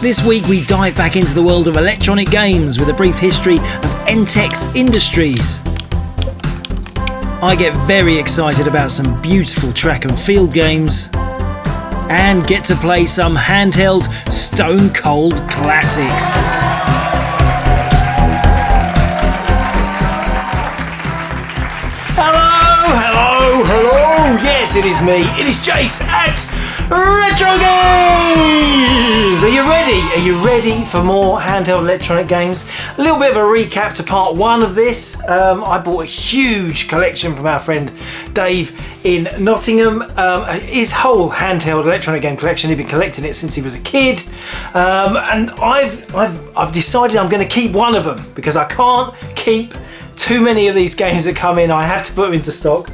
This week we dive back into the world of electronic games with a brief history of Entex Industries. I get very excited about some beautiful track and field games and get to play some handheld stone cold classics. Hello! Yes, it is me. It is Jace at Retrogames! Are you ready? Are you ready for more handheld electronic games? A little bit of a recap to part one of this. I bought a huge collection from our friend Dave in Nottingham. His whole handheld electronic game collection, he'd been collecting it since he was a kid. And I've decided I'm going to keep one of them because I can't keep too many of these games that come in. I have to put them into stock,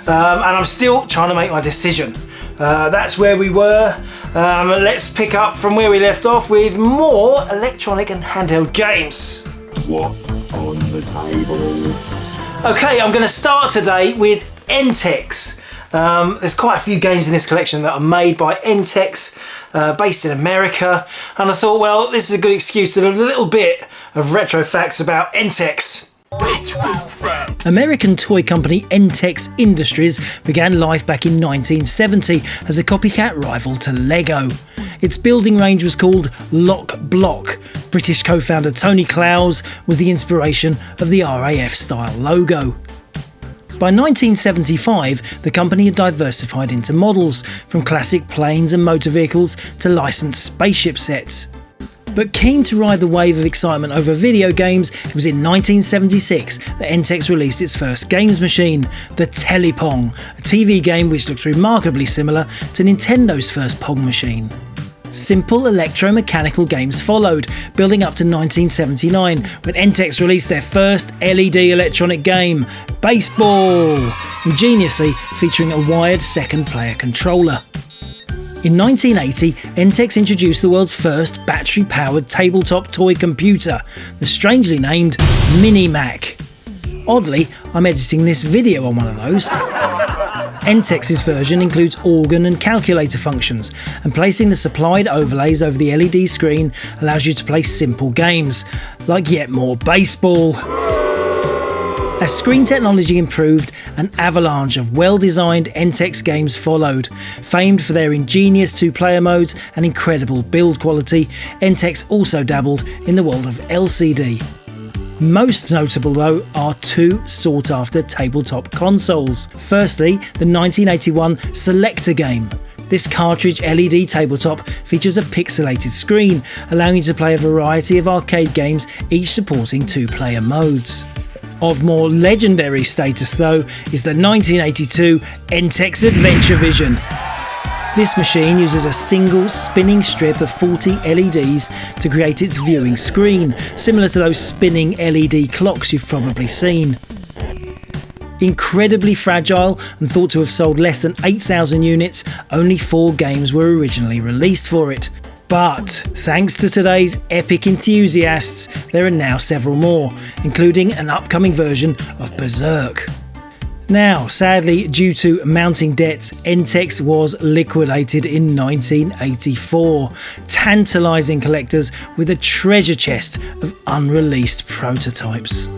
and I'm still trying to make my decision. That's where we were. Let's pick up from where we left off with more electronic and handheld games. What's on the table? Okay, I'm going to start today with Entex. There's quite a few games in this collection that are made by Entex, based in America, and I thought, well, this is a good excuse to do a little bit of retro facts about Entex. American toy company Entex Industries began life back in 1970 as a copycat rival to Lego. Its building range was called Lock Block. British co-founder Tony Clowes was the inspiration of the RAF style logo. By 1975, the company had diversified into models, from classic planes and motor vehicles to licensed spaceship sets. But keen to ride the wave of excitement over video games, it was in 1976 that Entex released its first games machine, the Telepong, a TV game which looked remarkably similar to Nintendo's first Pong machine. Simple electromechanical games followed, building up to 1979 when Entex released their first LED electronic game, Baseball, ingeniously featuring a wired second-player controller. In 1980, Entex introduced the world's first battery-powered tabletop toy computer, the strangely named Mini-Mac. Oddly, I'm editing this video on one of those. Entex's version includes organ and calculator functions, and placing the supplied overlays over the LED screen allows you to play simple games, like yet more baseball. As screen technology improved, an avalanche of well-designed Entex games followed. Famed for their ingenious two-player modes and incredible build quality, Entex also dabbled in the world of LCD. Most notable, though, are two sought-after tabletop consoles. Firstly, the 1981 Selector game. This cartridge LED tabletop features a pixelated screen, allowing you to play a variety of arcade games, each supporting two-player modes. Of more legendary status, though, is the 1982 Entex Adventure Vision. This machine uses a single spinning strip of 40 LEDs to create its viewing screen, similar to those spinning LED clocks you've probably seen. Incredibly fragile and thought to have sold less than 8,000 units, only 4 games were originally released for it. But thanks to today's epic enthusiasts, there are now several more, including an upcoming version of Berserk. Now, sadly, due to mounting debts, Entex was liquidated in 1984, tantalising collectors with a treasure chest of unreleased prototypes.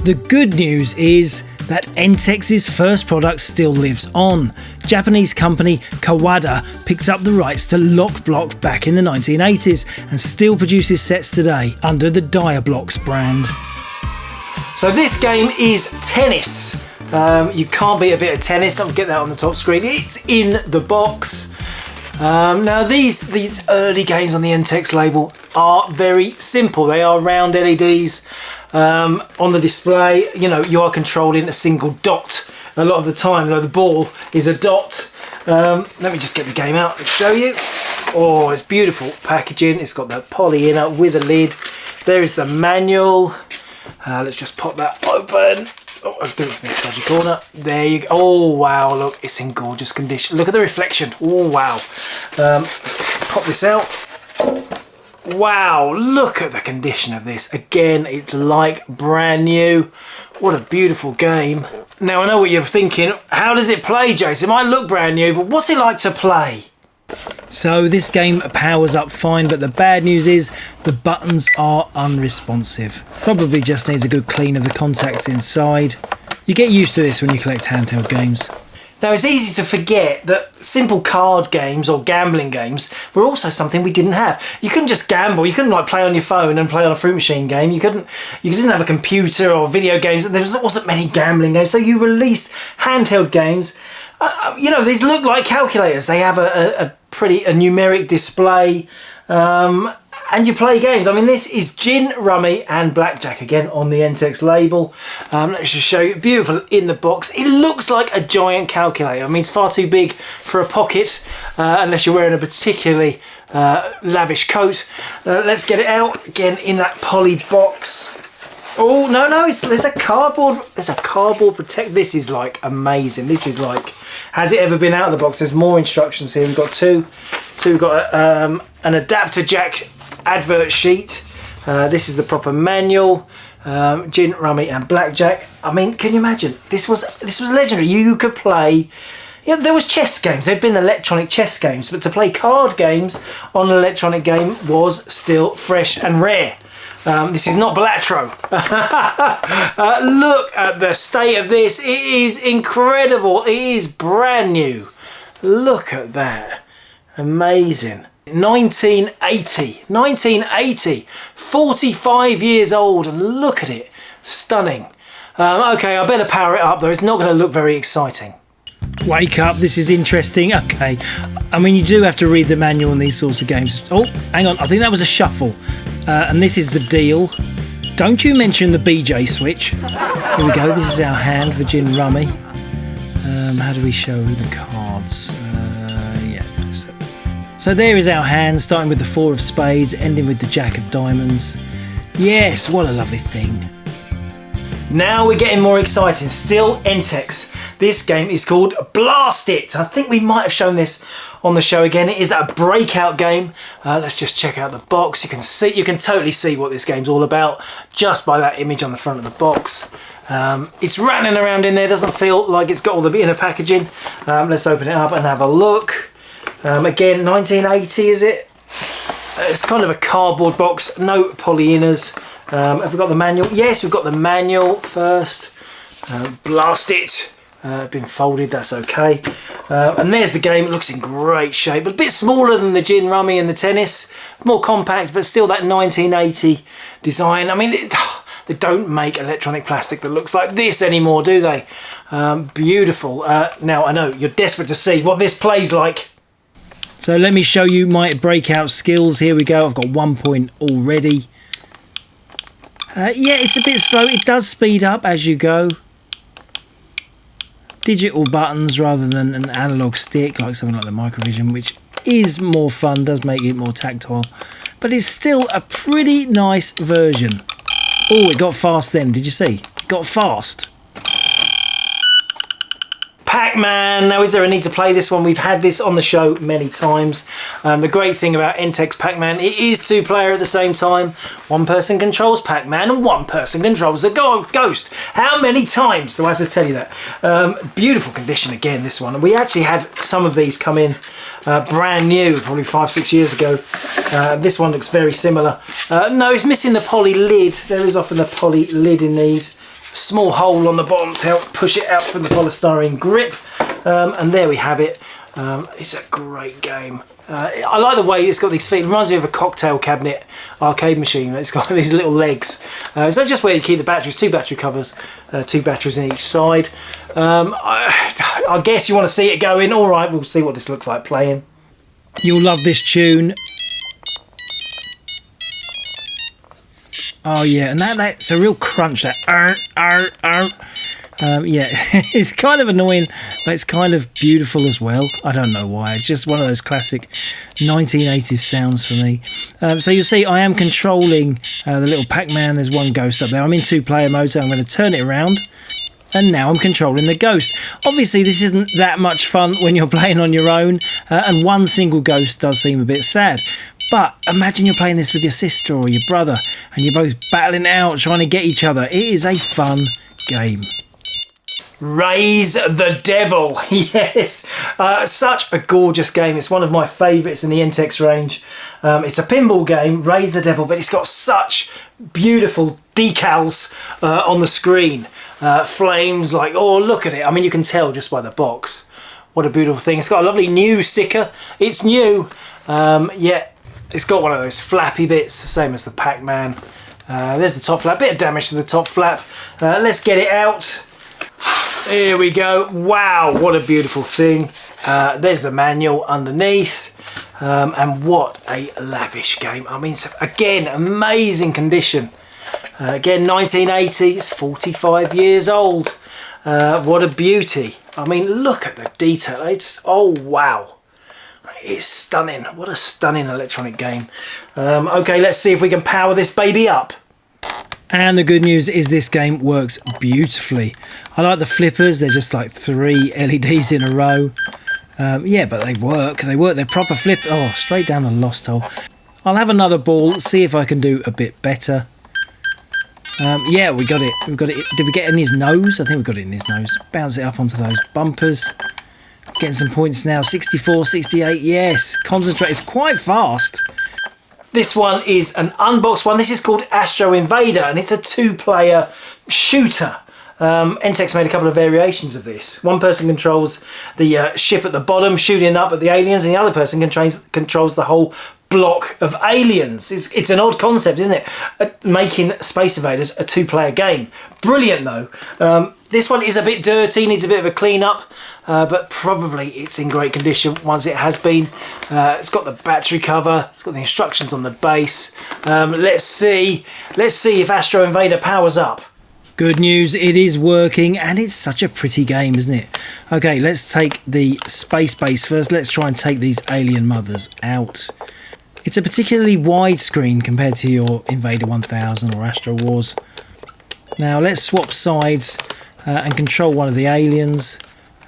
The good news is that Entex's first product still lives on. Japanese company Kawada picked up the rights to Lock Block back in the 1980s and still produces sets today under the Diablocks brand. So this game is tennis. You can't beat a bit of tennis. I'll get that on the top screen. It's in the box. Now these early games on the Entex label are very simple. They are round LEDs on the display. You know, you are controlling a single dot a lot of the time, though the ball is a dot. Let me just get the game out and show you. Oh, it's beautiful packaging. It's got that poly inner with a lid. There is the manual. Let's just pop that open. Oh, I'll do it from this dodgy corner. There you go. Oh wow, look, it's in gorgeous condition. Look at the reflection. Oh wow. Let's pop this out. Wow, look at the condition of this. Again, it's like brand new. What a beautiful game. Now, I know what you're thinking. How does it play, Jason? It might look brand new, but what's it like to play? So this game powers up fine, but the bad news is the buttons are unresponsive. Probably just needs a good clean of the contacts inside. You get used to this when you collect handheld games. Now, it's easy to forget that simple card games or gambling games were also something we didn't have. You couldn't just gamble. You couldn't like play on your phone and play on a fruit machine game. You didn't have a computer or video games. There wasn't many gambling games. So you released handheld games. You know, these look like calculators. They have a numeric display. And you play games. I mean, this is gin, rummy and blackjack, again on the Entex label. Let's just show you, beautiful in the box. It looks like a giant calculator. I mean, it's far too big for a pocket, unless you're wearing a particularly lavish coat. Let's get it out, again in that poly box. Oh, no, there's a cardboard protect. This is like amazing. This is like, has it ever been out of the box? There's more instructions here. We've got we've got an adapter jack advert sheet. This is the proper manual. Gin, rummy and blackjack. I mean, can you imagine? This was legendary. You could play, there was chess games. There'd been electronic chess games, but to play card games on an electronic game was still fresh and rare. This is not Balatro. Look at the state of this. It is incredible. It is brand new. Look at that. Amazing. 1980, 45 years old, and look at it, stunning. Okay, I better power it up though, it's not going to look very exciting. Wake up, this is interesting. Okay, I mean, you do have to read the manual on these sorts of games. Oh, hang on, I think that was a shuffle, and this is the deal. Don't you mention the BJ switch. Here we go, this is our hand for gin rummy. How do we show the cards? So there is our hand, starting with the 4 of spades, ending with the jack of diamonds. Yes, what a lovely thing. Now we're getting more exciting. Still Entex. This game is called Blast It. I think we might have shown this on the show again. It is a breakout game. Let's just check out the box. You can totally see what this game's all about just by that image on the front of the box. It's rattling around in there. Doesn't feel like it's got all the inner packaging. Let's open it up and have a look. Again, 1980 is it? It's kind of a cardboard box, no poly inners. Have we got the manual? Yes, we've got the manual first. Blast It. Been folded, that's okay. And there's the game. It looks in great shape. A bit smaller than the gin, rummy and the tennis. More compact, but still that 1980 design. I mean, they don't make electronic plastic that looks like this anymore, do they? Beautiful. Now, I know you're desperate to see what this plays like. So let me show you my breakout skills. Here we go. I've got 1 point already. Yeah, it's a bit slow. It does speed up as you go. Digital buttons rather than an analog stick, like something like the Microvision, which is more fun, does make it more tactile. But it's still a pretty nice version. Oh, it got fast then. Did you see? It got fast. Pac-Man. Now, is there a need to play this one? We've had this on the show many times. The great thing about Entex Pac-Man, it is 2-player at the same time. One person controls Pac-Man and one person controls the ghost. How many times do I have to tell you that? Beautiful condition again, this one. We actually had some of these come in brand new, probably 5-6 years ago. This one looks very similar. No, it's missing the poly lid. There is often a poly lid in these. Small hole on the bottom to help push it out from the polystyrene grip, and there we have it. It's a great game. I like the way it's got these feet. It reminds me of a cocktail cabinet arcade machine. It's got these little legs. So just where you keep the batteries, 2 battery covers, 2 batteries in each side. I guess you want to see it going. All right, we'll see what this looks like playing. You'll love this tune. Oh yeah, and that's a real crunch. That yeah, it's kind of annoying, but it's kind of beautiful as well. I don't know why. It's just one of those classic 1980s sounds for me. So you'll see I am controlling the little Pac-Man. There's one ghost up there. I'm in 2-player mode, so I'm going to turn it around. And now I'm controlling the ghost. Obviously, this isn't that much fun when you're playing on your own, and one single ghost does seem a bit sad. But imagine you're playing this with your sister or your brother and you're both battling it out, trying to get each other. It is a fun game. Raise the Devil. Yes, such a gorgeous game. It's one of my favourites in the Entex range. It's a pinball game, Raise the Devil, but it's got such beautiful decals on the screen. Flames, like, oh, look at it. I mean, you can tell just by the box. What a beautiful thing. It's got a lovely new sticker. It's new. Yeah, it's got one of those flappy bits, the same as the Pac-Man. There's the top flap, bit of damage to the top flap. Let's get it out. Here we go. Wow, what a beautiful thing. There's the manual underneath. And what a lavish game. I mean, again, amazing condition. Again, 1980, it's 45 years old. What a beauty. I mean, look at the detail. It's, oh wow. It's stunning. What a stunning electronic game. Okay, let's see if we can power this baby up. And the good news is this game works beautifully. I like the flippers. They're just like 3 LEDs in a row. Yeah, but they work. They work. They're proper flip. Oh, straight down the lost hole. I'll have another ball, see if I can do a bit better. Yeah, we got it. We've got it. Did we get it in his nose? I think we got it in his nose. Bounce it up onto those bumpers. Getting some points now. 64, 68. Yes. Concentrate. It's quite fast. This one is an unboxed one. This is called Astro Invader, and it's a 2-player shooter. Entex made a couple of variations of this. One person controls the ship at the bottom, shooting up at the aliens, and the other person controls the whole block of aliens. It's an odd concept, isn't it? Making Space Invaders a 2-player game. Brilliant though. This one is a bit dirty, needs a bit of a clean up, but probably it's in great condition once it has been. It's got the battery cover, it's got the instructions on the base. Let's see if Astro Invader powers up. Good news, it is working, and it's such a pretty game, isn't it? Okay, let's take the space base first. Let's try and take these alien mothers out. It's a particularly wide screen compared to your Invader 1000 or Astro Wars. Now let's swap sides and control one of the aliens.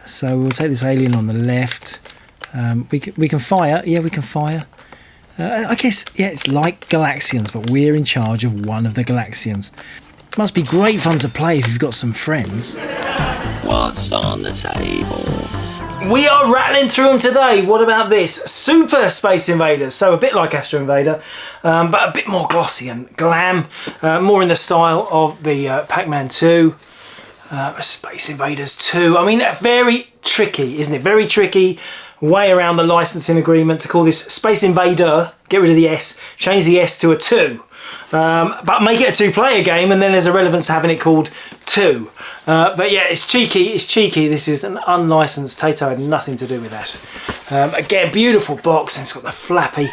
So we'll take this alien on the left. We can fire. Yeah, we can fire. I guess, yeah, it's like Galaxians, but we're in charge of one of the Galaxians. Must be great fun to play if you've got some friends. What's on the table? We are rattling through them today. What about this? Super Space Invaders. So a bit like Astro Invader, but a bit more glossy and glam. More in the style of the Pac-Man 2. Space Invaders 2. I mean, very tricky, isn't it? Very tricky. Way around the licensing agreement to call this Space Invader. Get rid of the S. Change the S to a 2. But make it a 2-player game, and then there's a relevance to having it called 2. But yeah, it's cheeky. It's cheeky. This is an unlicensed. Tato had nothing to do with that. Again, beautiful box, and it's got the flappy.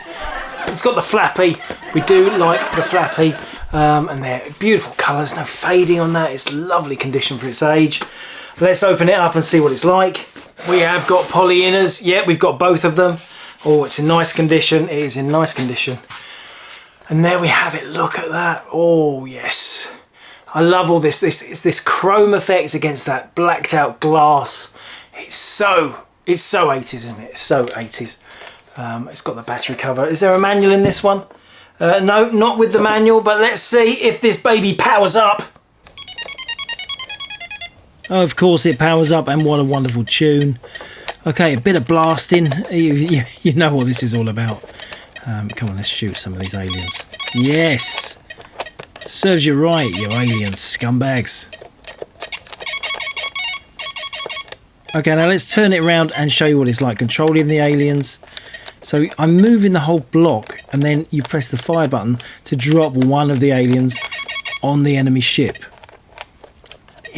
It's got the flappy. We do like the flappy, and they're beautiful colours. No fading on that. It's lovely condition for its age. Let's open it up and see what it's like. We have got poly inners. Yeah, we've got both of them. Oh, it's in nice condition. It is in nice condition. And there we have it. Look at that. Oh yes, I love all this. This chrome effects against that blacked out glass. It's so 80s, isn't it? It's so 80s. It's got the battery cover. Is there a manual in this one? No, not with the manual. But let's see if this baby powers up. Oh, of course it powers up, and what a wonderful tune. Okay, a bit of blasting. You know what this is all about. Come on, let's shoot some of these aliens. Yes! Serves you right, you aliens, scumbags. Okay, now let's turn it around and show you what it's like controlling the aliens. So I'm moving the whole block, and then you press the fire button to drop one of the aliens on the enemy ship.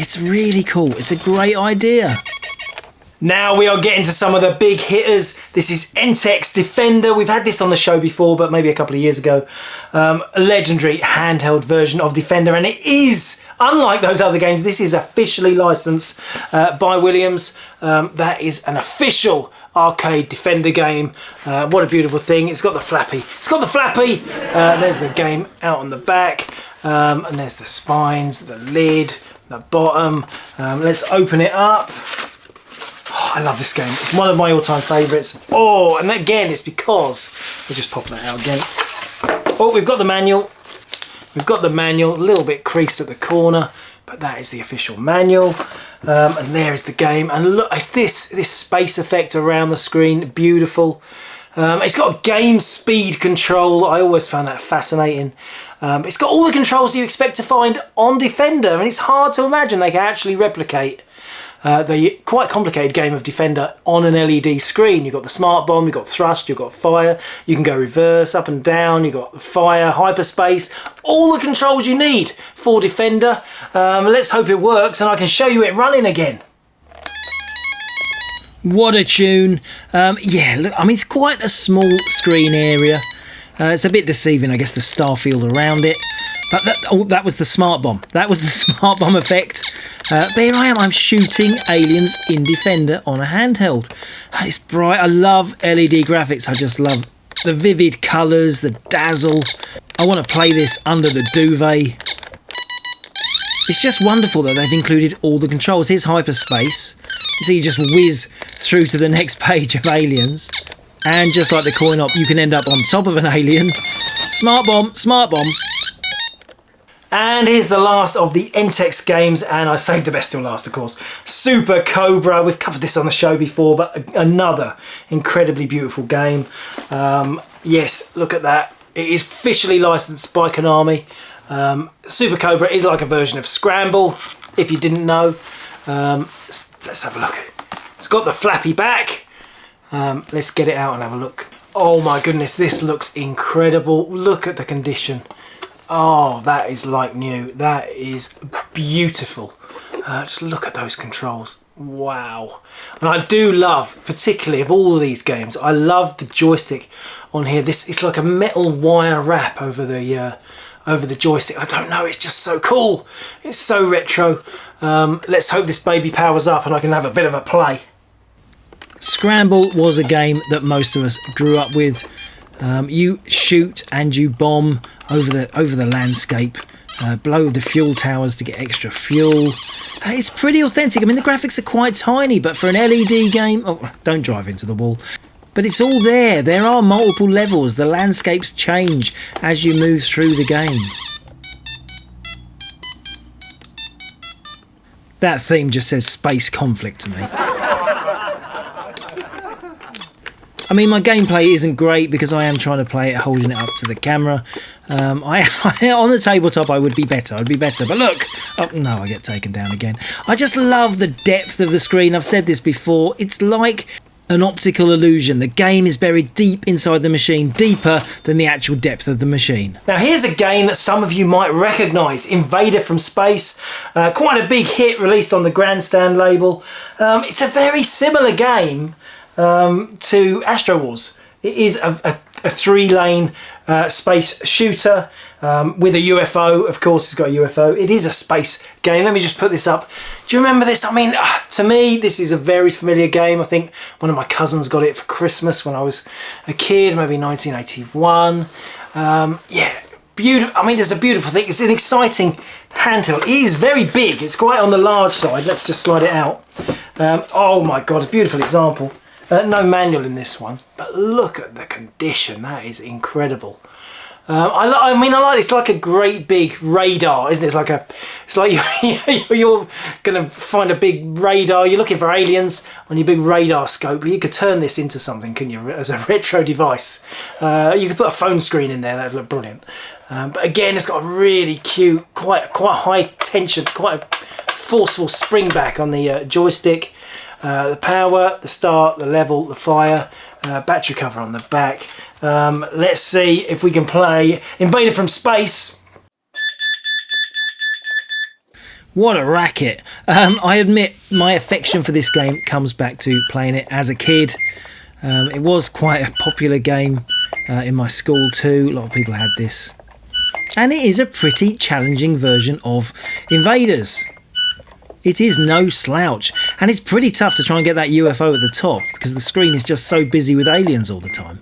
It's really cool. It's a great idea. Now we are getting to some of the big hitters. This is Entex Defender. We've had this on the show before, but maybe a couple of years ago. A legendary handheld version of Defender, and it is, unlike those other games, this is officially licensed by Williams. That is an official arcade Defender game. What a beautiful thing. It's got the flappy. It's got the flappy. There's the game out on the back. And there's the spines, the lid, the bottom. Let's open it up. Oh, I love this game. It's one of my all-time favourites. Oh, and again, it's because... We'll just pop that out again. Oh, we've got the manual. We've got the manual, a little bit creased at the corner, but that is the official manual. And there is the game. And look, it's this space effect around the screen, beautiful. It's got game speed control. I always found that fascinating. It's got all the controls you expect to find on Defender, and it's hard to imagine they can actually replicate the quite complicated game of Defender on an LED screen. You've got the smart bomb, you've got thrust, you've got fire, you can go reverse, up and down, you've got the fire, hyperspace, all the controls you need for Defender. Let's hope it works and I can show you it running again. What a tune. Yeah, look, I mean, it's quite a small screen area. It's a bit deceiving, I guess, the star field around it. But that was the smart bomb. That was the smart bomb effect. But here I am, I'm shooting aliens in Defender on a handheld. And it's bright. I love LED graphics. I just love the vivid colours, the dazzle. I want to play this under the duvet. It's just wonderful that they've included all the controls. Here's hyperspace. You see, you just whiz through to the next page of aliens. And just like the coin op, you can end up on top of an alien. Smart bomb, smart bomb. And here's the last of the Entex games, and I saved the best till last, of course. Super Cobra. We've covered this on the show before, but another incredibly beautiful game. Yes, look at that. It is officially licensed by Konami. Super Cobra is like a version of Scramble, if you didn't know. Let's have a look. It's got the flappy back. Let's get it out and have a look. Oh my goodness, this looks incredible. Look at the condition. Oh, that is like new. That is beautiful. Just look at those controls. Wow. And I do love, particularly of all of these games, I love the joystick on here. It's like a metal wire wrap over the joystick. I don't know, it's just so cool. It's so retro. Let's hope this baby powers up and I can have a bit of a play. Scramble was a game that most of us grew up with. You shoot and you bomb over the landscape, blow the fuel towers to get extra fuel. It's pretty authentic. I mean, the graphics are quite tiny, but for an LED game, oh, don't drive into the wall. But it's all there. There are multiple levels. The landscapes change as you move through the game. That theme just says space conflict to me. I mean, my gameplay isn't great because I am trying to play it holding it up to the camera. On the tabletop I would be better. I'd be better. But look! Oh, no, I get taken down again. I just love the depth of the screen. I've said this before. It's like an optical illusion. The game is buried deep inside the machine, deeper than the actual depth of the machine. Now here's a game that some of you might recognise, Invader from Space. Quite a big hit, released on the Grandstand label. It's a very similar game to Astro Wars. It is a three-lane space shooter with a UFO. Of course, it's got a UFO. It is a space game. Let me just put this up. Do you remember this? I mean, to me, this is a very familiar game. I think one of my cousins got it for Christmas when I was a kid, maybe 1981. Yeah, beautiful. I mean, there's a beautiful thing. It's an exciting handheld. It is very big. It's quite on the large side. Let's just slide it out. Oh my God, a beautiful example. No manual in this one, but look at the condition. That is incredible. I mean, I like this. It's like a great big radar, isn't it? It's like you're going to find a big radar. You're looking for aliens on your big radar scope. You could turn this into something, couldn't you, as a retro device? You could put a phone screen in there. That'd look brilliant. But again, it's got a really cute, quite high tension, quite a forceful spring back on the joystick. The power, the start, the level, the fire, battery cover on the back. Let's see if we can play Invader from Space. What a racket. I admit my affection for this game comes back to playing it as a kid. It was quite a popular game in my school too. A lot of people had this. And it is a pretty challenging version of Invaders. It is no slouch, and it's pretty tough to try and get that UFO at the top because the screen is just so busy with aliens all the time.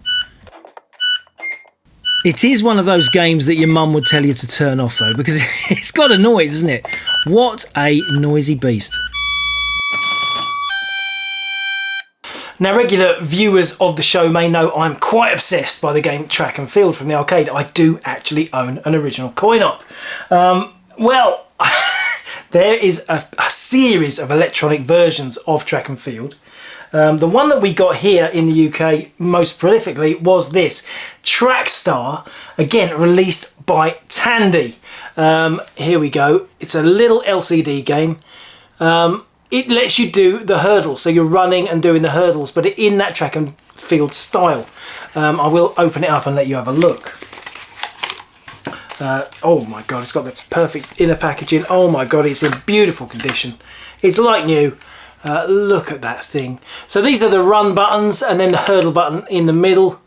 It is one of those games that your mum would tell you to turn off though, because it's got a noise, isn't it? What a noisy beast. Now, regular viewers of the show may know I'm quite obsessed by the game Track and Field from the arcade. I do actually own an original coin-op. Well, there is a series of electronic versions of Track and Field. The one that we got here in the UK most prolifically was this, Trackstar, again released by Tandy. Here we go. It's a little LCD game. It lets you do the hurdles, so you're running and doing the hurdles, but in that Track and Field style. I will open it up and let you have a look. Oh my god, it's got the perfect inner packaging. Oh my god, it's in beautiful condition. It's like new. Look at that thing. So these are the run buttons and then the hurdle button in the middle.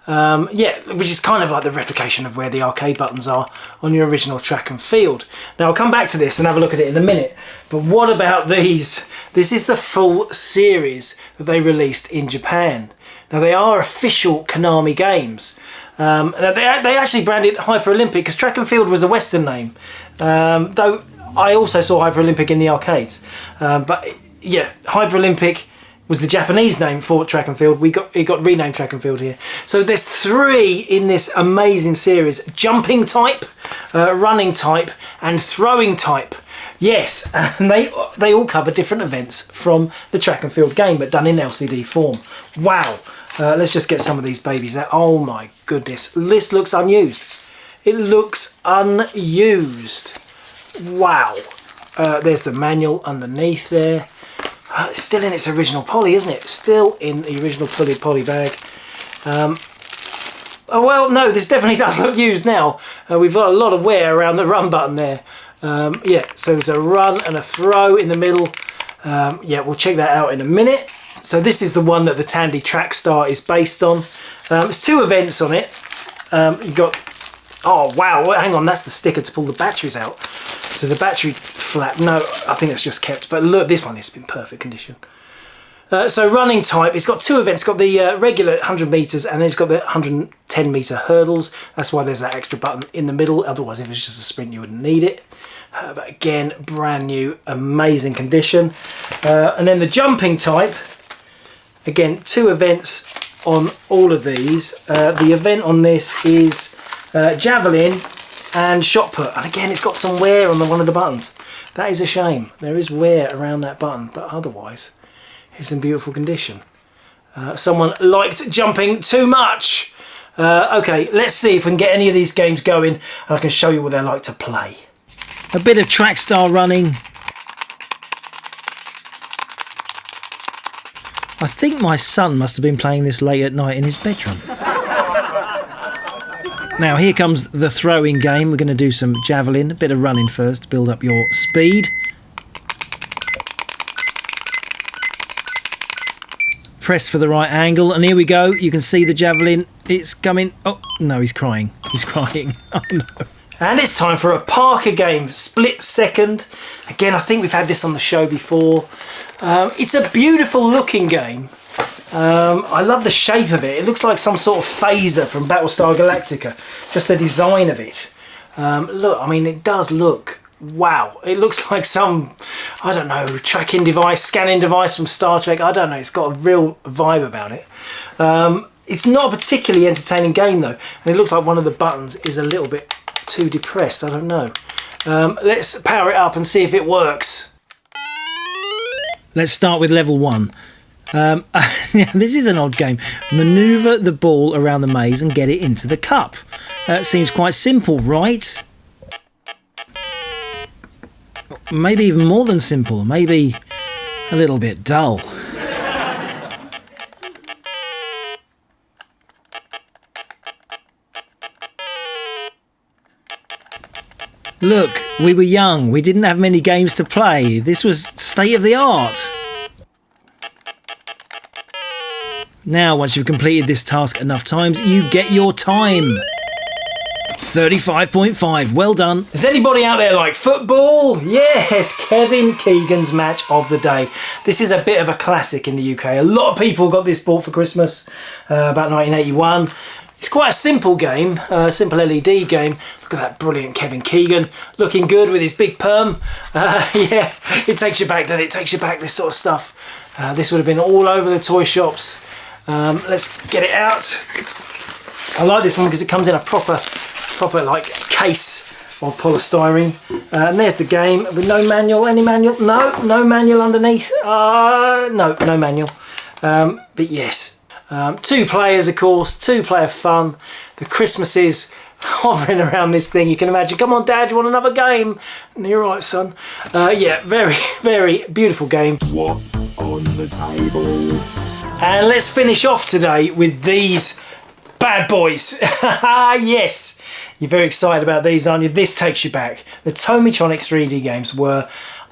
Yeah, which is kind of like the replication of where the arcade buttons are on your original Track and Field. Now I'll come back to this and have a look at it in a minute. But what about these? This is the full series that they released in Japan. Now they are official Konami games. They actually branded Hyper Olympic because Track and Field was a Western name. Though I also saw Hyper Olympic in the arcades. But yeah, Hyper Olympic was the Japanese name for Track and Field. It got renamed Track and Field here. So there's 3 in this amazing series: jumping type, running type, and throwing type. Yes, and they all cover different events from the Track and Field game, but done in LCD form. Wow. Let's just get some of these babies out. Oh my goodness, this looks unused. It looks unused. Wow. There's the manual underneath there. It's still in its original poly, isn't it? Still in the original poly bag. Oh well, no, this definitely does look used now. We've got a lot of wear around the run button there. Yeah, so there's a run and a throw in the middle. Yeah, we'll check that out in a minute. So this is the one that the Tandy Trackstar is based on. There's 2 events on it. You've got, oh wow, hang on, that's the sticker to pull the batteries out. So the battery flap, no, I think that's just kept. But look, this one is in perfect condition. So running type, it's got 2 events. It's got the regular 100 metres and then it's got the 110 metre hurdles. That's why there's that extra button in the middle. Otherwise, if it's just a sprint, you wouldn't need it. But again, brand new, amazing condition. And then the jumping type, again, 2 events on all of these. The event on this is javelin and shot put. And again, it's got some wear on one of the buttons. That is a shame. There is wear around that button, but otherwise, it's in beautiful condition. Someone liked jumping too much. Okay, let's see if we can get any of these games going and I can show you what they're like to play. A bit of Trackstar running. I think my son must have been playing this late at night in his bedroom. Now here comes the throwing game. We're going to do some javelin, a bit of running first to build up your speed. Press for the right angle and here we go. You can see the javelin. It's coming. Oh no, he's crying. He's crying. Oh no. And it's time for a Parker game, Split Second. Again, I think we've had this on the show before. It's a beautiful looking game. I love the shape of it. It looks like some sort of phaser from Battlestar Galactica. Just the design of it. Look, I mean, it does look, wow. It looks like some, I don't know, tracking device, scanning device from Star Trek. I don't know, it's got a real vibe about it. It's not a particularly entertaining game though. And it looks like one of the buttons is a little bit too depressed, I don't know. Let's power it up and see if it works. Let's start with level 1. Yeah, this is an odd game. Maneuver the ball around the maze and get it into the cup. Seems quite simple, right? Maybe even more than simple. Maybe a little bit dull. Look, we were young. We didn't have many games to play. This was state of the art. Now, once you've completed this task enough times, you get your time. 35.5. Well done. Is anybody out there like football? Yes, Kevin Keegan's match of the day. This is a bit of a classic in the UK. A lot of people got this bought for Christmas about 1981. It's quite a simple game, simple LED game. Look at that brilliant Kevin Keegan, looking good with his big perm. Yeah, it takes you back, doesn't it? It takes you back, this sort of stuff. This would have been all over the toy shops. Let's get it out. I like this one because it comes in a proper like case of polystyrene. And there's the game with no manual. Any manual? No manual underneath. No manual. But yes, 2 players, of course, 2-player fun. The Christmases hovering around this thing, you can imagine. Come on, Dad, you want another game? You're right, son. Yeah, very, very beautiful game. What's on the table? And let's finish off today with these bad boys. Yes, you're very excited about these, aren't you? This takes you back. The Tomitronic 3D games were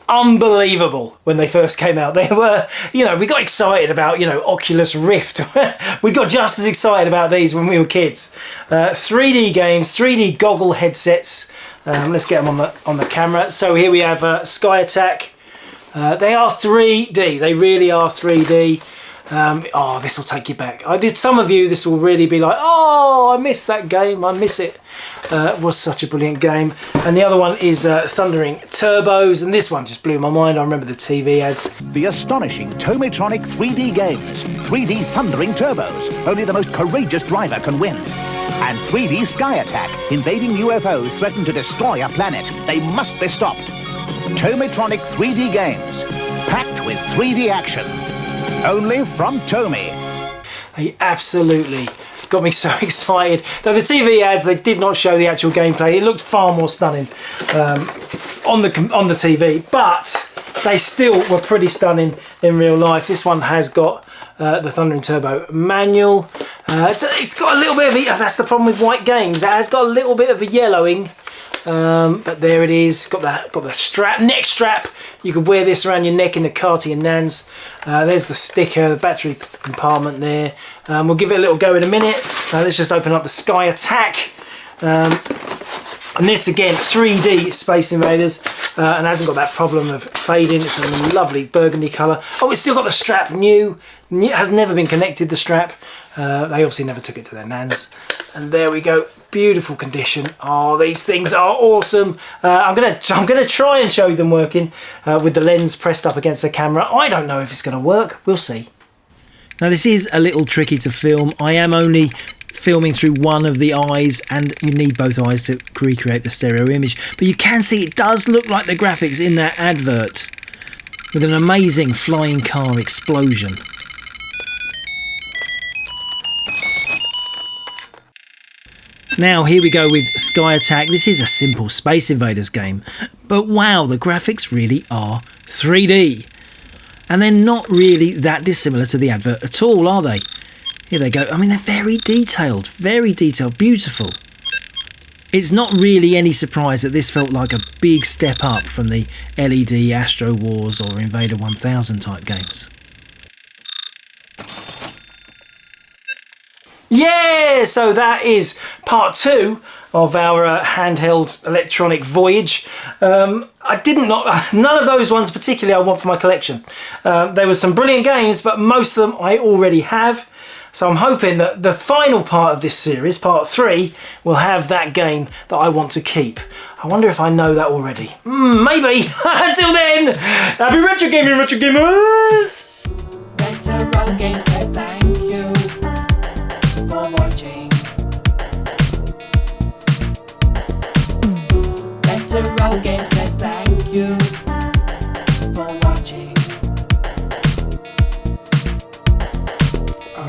unbelievable when they first came out. They were, we got excited about, Oculus Rift. We got just as excited about these when we were kids. 3D games, 3D goggle headsets. Let's get them on the camera. So here we have Sky Attack. They are 3D. They really are 3D. Oh, this will take you back. Some of you, this will really be like, oh, I miss that game. I miss it. It was such a brilliant game. And the other one is Thundering Turbos, and this one just blew my mind. I remember the TV ads. The astonishing Tomitronic 3D games. 3D Thundering Turbos. Only the most courageous driver can win. And 3D Sky Attack. Invading UFOs threaten to destroy a planet. They must be stopped. Tomitronic 3D games. Packed with 3D action. Only from Tomy. They absolutely got me so excited. Though the TV ads, they did not show the actual gameplay. It looked far more stunning on the TV, but they still were pretty stunning in real life. This one has got the Thundering Turbo manual. It's got a little bit of that's the problem with white games. It has got a little bit of a yellowing. But there it is. Got the strap, neck strap. You could wear this around your neck in the car to your nans. There's the sticker, the battery compartment there. We'll give it a little go in a minute. Let's just open up the Sky Attack. And this again, 3D Space Invaders, and hasn't got that problem of fading. It's a lovely burgundy colour. Oh, it's still got the strap new. It has never been connected, the strap. They obviously never took it to their nans. And there we go, beautiful condition. Oh, these things are awesome. I'm gonna try and show them working with the lens pressed up against the camera. I don't know if it's gonna work, we'll see. Now this is a little tricky to film. I am only filming through one of the eyes, and you need both eyes to recreate the stereo image. But you can see it does look like the graphics in that advert, with an amazing flying car explosion. Now here we go with Sky Attack. This is a simple Space Invaders game, but wow, the graphics really are 3D. And they're not really that dissimilar to the advert at all, are they? Here they go. I mean, they're very detailed, beautiful. It's not really any surprise that this felt like a big step up from the LED Astro Wars or Invader 1000 type games. Yeah, so that is part 2 of our handheld electronic voyage. None of those ones particularly I want for my collection. There were some brilliant games, but most of them I already have. So I'm hoping that the final part of this series, part 3, will have that game that I want to keep. I wonder if I know that already. Maybe. Until then, happy retrogaming, retrogamers! Retrogames says thank you for watching. Retrogames says thank you for watching.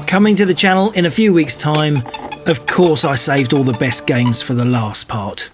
Coming to the channel in a few weeks' time. Of course I saved all the best games for the last part.